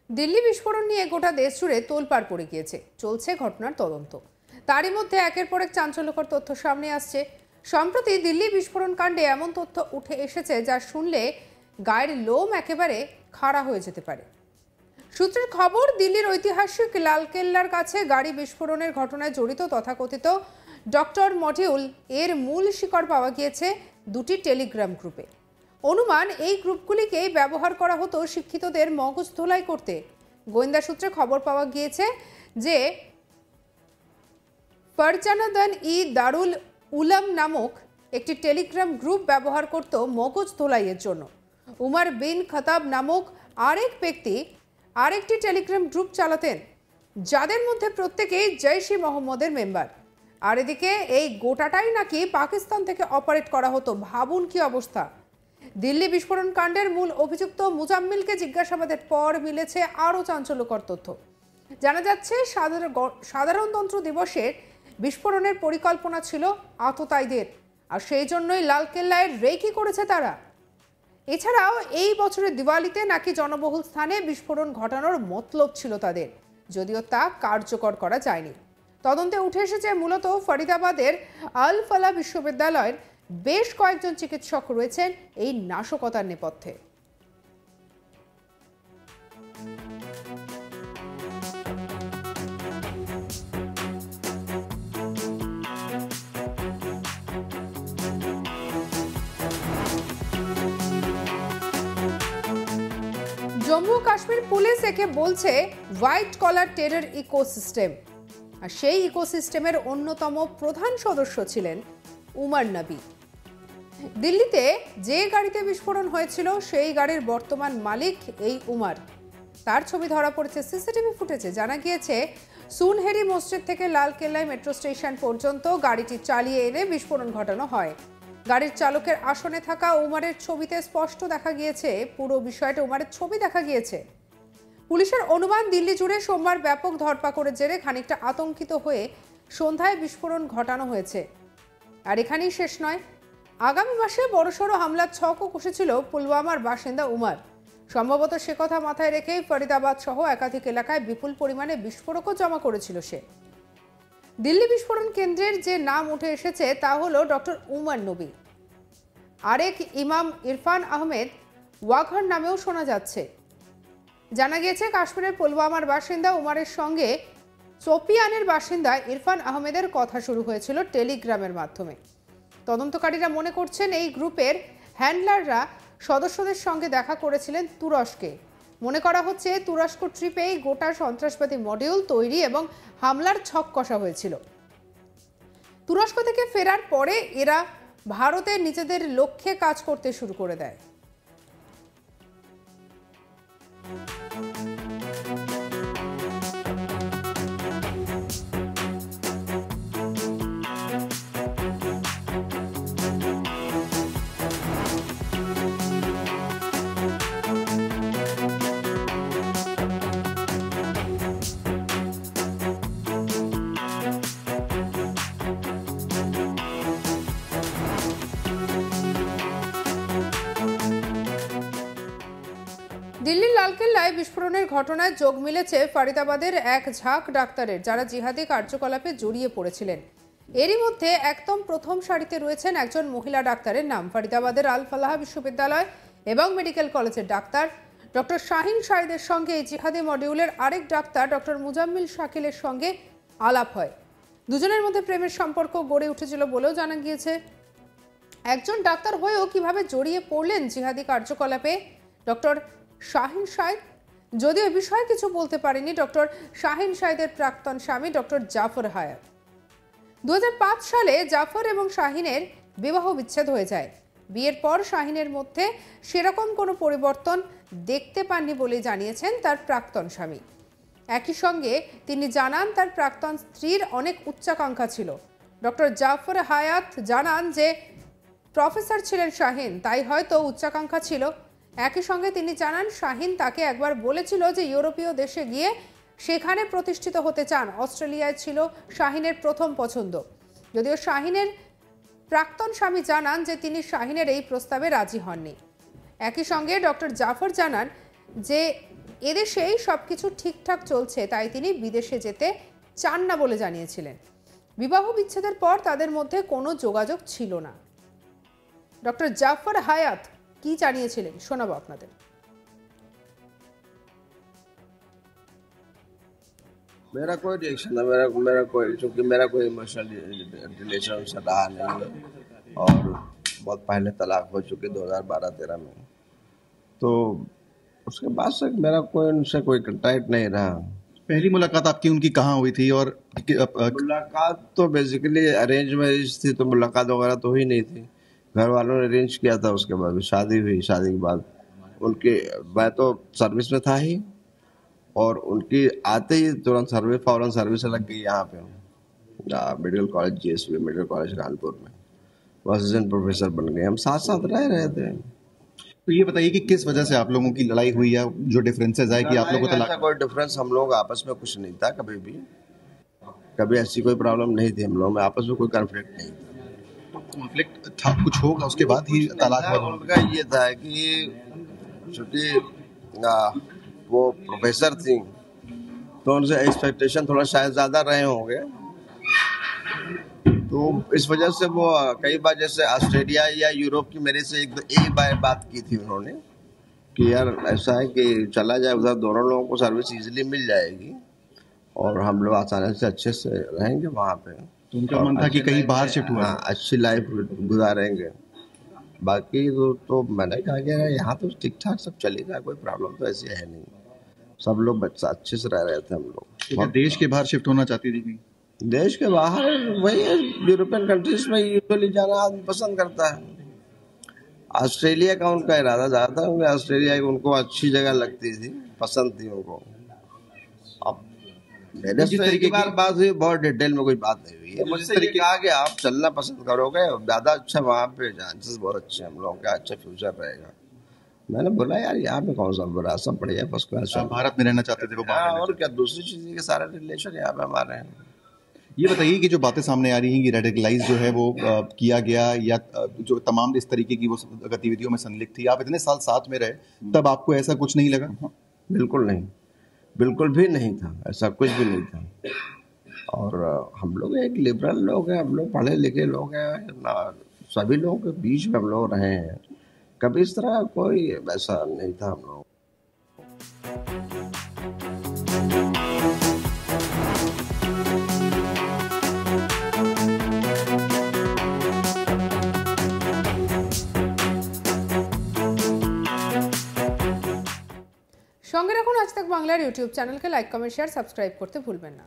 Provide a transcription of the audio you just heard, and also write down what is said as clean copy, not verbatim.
দিল্লি বিস্ফোরণ নিয়ে গোটা দেশ জুড়ে তোলপাড় পড়ে গিয়েছে। চলছে ঘটনার তদন্ত। তারই মধ্যে একের পর এক চাঞ্চল্যকর তথ্য সামনে আসছে। সম্প্রতি দিল্লি বিস্ফোরণ কাণ্ডে এমন তথ্য উঠে এসেছে যা শুনলে গায়ের লোম একেবারে খাড়া হয়ে যেতে পারে। সূত্রের খবর, দিল্লির ঐতিহাসিক লালকেল্লার কাছে গাড়ি বিস্ফোরণের ঘটনায় জড়িত তথাকথিত ডক্টর মডিউল এর মূল শিকড় পাওয়া গিয়েছে দুটি টেলিগ্রাম গ্রুপে। অনুমান, এই গ্রুপগুলিকেই ব্যবহার করা হতো শিক্ষিতদের মগজ ধোলাই করতে। গোয়েন্দা সূত্রে খবর পাওয়া গিয়েছে যে ফারজানাদান ই দারুল উলাম নামক একটি টেলিগ্রাম গ্রুপ ব্যবহার করত মগজ ধোলাইয়ের জন্য। উমর বিন খতাব নামক আরেক ব্যক্তি আরেকটি টেলিগ্রাম গ্রুপ চালাতেন, যাদের মধ্যে প্রত্যেকেই জৈশ-ই মোহাম্মদের মেম্বার। আর এদিকে এই গোটাটাই নাকি পাকিস্তান থেকে অপারেট করা হতো। ভাবুন কি অবস্থা। দিল্লি বিস্ফোরণ কাণ্ডের মূল অভিযুক্ত মুজাম্মিলকে জিজ্ঞাসাবাদের পর মিলেছে আরও চাঞ্চল্যকর তথ্য। জানা যাচ্ছে সাধারণতন্ত্র দিবসের বিস্ফোরণের পরিকল্পনা ছিল আততায়ীদের, আর সেই জন্যই লালকেল্লায় রেকি করেছে তারা। এছাড়াও এই বছরের দিওয়ালিতে নাকি জনবহুল স্থানে বিস্ফোরণ ঘটানোর মতলব ছিল তাদের, যদিও তা কার্যকর করা যায়নি। তদন্তে উঠে এসেছে মূলত ফরিদাবাদের আল ফালাহ বিশ্ববিদ্যালয়ের বেশ কয়েকজন চিকিৎসক রয়েছেন এই নাশকতার নেপথ্যে। জম্মু কাশ্মীর পুলিশ একে বলছে হোয়াইট কলার টেরর ইকোসিস্টেম, আর সেই ইকোসিস্টেমের অন্যতম প্রধান সদস্য ছিলেন উমর নবী। দিল্লিতে যে গাড়িতে বিস্ফোরণ হয়েছিল সেই গাড়ির বর্তমান মালিক এই উমর। তার ছবি ধরা পড়েছে সিসিটিভি ফুটেজে। জানা গিয়েছে, সুনহেরি মসজিদ থেকে লালকেল্লায় মেট্রো স্টেশন পর্যন্ত গাড়িটি চালিয়ে এনে বিস্ফোরণ ঘটানো হয়। গাড়ির চালকের আসনে থাকা উমরের ছবিতে স্পষ্ট দেখা গিয়েছে, পুরো বিষয়টা উমরের ছবি দেখা গিয়েছে। পুলিশের অনুমান, দিল্লি জুড়ে সোমবার ব্যাপক ধরপাকড়ের জেরে খানিকটা আতঙ্কিত হয়ে সন্ধ্যায় বিস্ফোরণ ঘটানো হয়েছে। আর এখানেই শেষ নয়, আগামী মাসে বড়সড় হামলার ছকও কষেছিল পুলওয়ামার বাসিন্দা উমর। সম্ভবত সে কথা মাথায় রেখেই ফরিদাবাদ সহ একাধিক এলাকায় বিপুল পরিমাণে বিস্ফোরকও জমা করেছিল সে। দিল্লি বিস্ফোরণ কেন্দ্রের যে নাম উঠে এসেছে তা হলো ডক্টর উমর নবী। আরেক ইমাম ইরফান আহমেদ ওয়াঘর নামেও শোনা যাচ্ছে। জানা গিয়েছে, কাশ্মীরের পুলওয়ামার বাসিন্দা উমরের সঙ্গে সোপিয়ানের বাসিন্দা ইরফান আহমেদের কথা শুরু হয়েছিল টেলিগ্রামের মাধ্যমে। তদন্তকারীরা মনে করছেন এই গ্রুপের হ্যান্ডলাররা সদস্যদের সঙ্গে দেখা করেছিলেন তুরস্কে। মনে করা হচ্ছে তুরস্ক ট্রিপেই গোটা সন্ত্রাসবাদী মডিউল তৈরি এবং হামলার ছক কষা হয়েছিল। তুরস্ক থেকে ফেরার পরে এরা ভারতে নিজেদের লক্ষ্যে কাজ করতে শুরু করে দেয়। দিল্লির লালকেল্লায় বিস্ফোরণের ঘটনায় যোগ মিলেছে ফরিদাবাদের এক ঝাঁক ডাক্তারের, যারা জিহাদি কার্যকলাপে জড়িয়ে পড়েছিলেন। এরই মধ্যে একদম প্রথম সারিতে রয়েছেন একজন মহিলা ডাক্তারের নাম। ফরিদাবাদের আল ফালাহ বিশ্ববিদ্যালয় এবং মেডিকেল কলেজের ডাক্তার ডক্টর শাহিন শাহিদের সঙ্গে এই জিহাদি মডিউলের আরেক ডাক্তার ডক্টর মুজাম্মিল শাকিলের সঙ্গে আলাপ হয়। দুজনের মধ্যে প্রেমের সম্পর্ক গড়ে উঠেছিল বলেও জানা গিয়েছে। একজন ডাক্তার হয়েও কিভাবে জড়িয়ে পড়লেন জিহাদি কার্যকলাপে ডক্টর শাহিন শাহিদ, যদিও এ বিষয়ে কিছু বলতে পারেনি ডক্টর শাহিন শাহিদের প্রাক্তন স্বামী ডক্টর জাফর হায়াত। 2005 সালে জাফর এবং শাহিনের বিবাহ বিচ্ছেদ হয়ে যায়। বিয়ের পর শাহিনের মধ্যে সেরকম কোনো পরিবর্তন দেখতে পাননি বলে জানিয়েছেন তার প্রাক্তন স্বামী। একই সঙ্গে তিনি জানান, তার প্রাক্তন স্ত্রীর অনেক উচ্চাকাঙ্ক্ষা ছিল। ডক্টর জাফর হায়াত জানান যে প্রফেসর ছিলেন শাহিন, তাই হয়তো উচ্চাকাঙ্ক্ষা ছিল। একই সঙ্গে তিনি জানান, শাহিন তাকে একবার বলেছিল যে ইউরোপীয় দেশে গিয়ে সেখানে প্রতিষ্ঠিত হতে চান। অস্ট্রেলিয়ায় ছিল শাহিনের প্রথম পছন্দ, যদিও শাহিনের প্রাক্তন স্বামী জানান যে তিনি শাহিনের এই প্রস্তাবে রাজি হননি। একই সঙ্গে ডক্টর জাফর জানান যে এদেশেই সবকিছু ঠিকঠাক চলছে, তাই তিনি বিদেশে যেতে চান না বলে জানিয়েছিলেন। বিবাহ বিচ্ছেদের পর তাদের মধ্যে কোনো যোগাযোগ ছিল না। ডক্টর জাফর হায়াত কি জানিয়েছিলেন শোনাবো আপনাদের। मेरा कोई रिएक्शन था, मेरा कोई, चूंकि मेरा कोई इमोशनल रिलेशन से रहा नहीं है और बहुत पहले तलाक हो चुकी 2012-13 में, तो उसके बाद से मेरा कोई उनसे कोई कंटेक्ट नहीं रहा। पहली मुलाकात आपकी उनकी कहाँ हुई थी? और मुलाकात तो बेसिकली अरेंज मैरिज थी, तो मुलाकात वगैरह तो हुई नहीं थी, घर वालों ने अरेंज किया था। उसके बाद शादी हुई, शादी के बाद उनके, मैं तो सर्विस में था ही, और उनकी आते ही तुरंत फौरन सर्विस लग गई यहाँ पे medical college, GSV medical college Kanpur में, वो असिस्टेंट प्रोफेसर बन गए। हम साथ साथ रह रहे थे। तो ये बताइए कि किस वजह से आप लोगों की लड़ाई हुई या जो डिफरेंसेस आए कि आप लोगों को ऐसा कोई डिफरेंस हम लोग आपस में कुछ नहीं था, कभी ऐसी कोई प्रॉब्लम नहीं थी। हम लोग में आपस में कोई कॉन्फ्लिक्ट नहीं था। कॉन्फ्लिक्ट था, कुछ होगा उसके बाद ही तलाक हुआ? उनका ये था कि चूंकि वो प्रोफेसर थी, तो उनसे एक्सपेक्टेशन थोड़ा शायद ज़्यादा रहे होंगे, तो इस वजह से वो कई बार जैसे ऑस्ट्रेलिया या यूरोप की मेरे से एक बार बात की थी उन्होंने कि यार ऐसा है कि चला जाए उधर, दोनों लोगों को सर्विस इजीली मिल जाएगी और हम लोग आसानी से अच्छे से रहेंगे वहाँ पे। तो उनका मन था कि कहीं बाहर शिफ्ट हुआ, अच्छी लाइफ गुजारेंगे। बाकी तो मैंने कहा कि यहाँ तो ठीक ठाक सब चलेगा, कोई प्रॉब्लम तो ऐसी है नहीं, सब लोग बच्चा अच्छे से रह रहे थे हम लोग। तो देश के बाहर शिफ्ट होना चाहती थी? देश के बाहर वही यूरोपियन कंट्रीज में यूजुअली जाना आदमी पसंद करता है। ऑस्ट्रेलिया का उनका इरादा ज़्यादा था, क्योंकि ऑस्ट्रेलिया की उनको अच्छी जगह लगती थी, पसंद थी उनको। अब मेरे से एक बार बात हुई, बहुत डिटेल में कोई बात नहीं हुई है। मुझसे ये कहा कि आप चलना पसंद करोगे, ज़्यादा अच्छा वहाँ पे चांसेस बहुत अच्छे हैं, हम लोगों का अच्छा फ्यूचर रहेगा। मैंने बोला यार यहाँ पे कौन सा बुरा, सब बढ़िया, फर्स्ट क्लास। भारत में रहना चाहते थे वो? और क्या, दूसरी चीज़ के सारे रिलेशन यहाँ पे हमारे हैं। ये बताइए कि जो बातें सामने आ रही हैं कि रेडिकलाइज जो है वो किया गया, या जो तमाम इस तरीके की वो गतिविधियों में संलिप्त थी, आप इतने साल साथ में रहे, तब आपको ऐसा कुछ नहीं लगा? बिल्कुल नहीं, बिल्कुल भी नहीं था, ऐसा कुछ भी नहीं था। और हम लोग एक लिबरल लोग हैं, हम लोग पढ़े लिखे लोग हैं, सभी लोगों के बीच में हम लोग रहे हैं, कभी इस तरह कोई वैसा नहीं था हम लोग। সঙ্গে রাখুন আজ তাক বাংলার ইউটিউব চ্যানেলকে, লাইক, কমেন্ট, শেয়ার, সাবস্ক্রাইব করতে ভুলবেন না।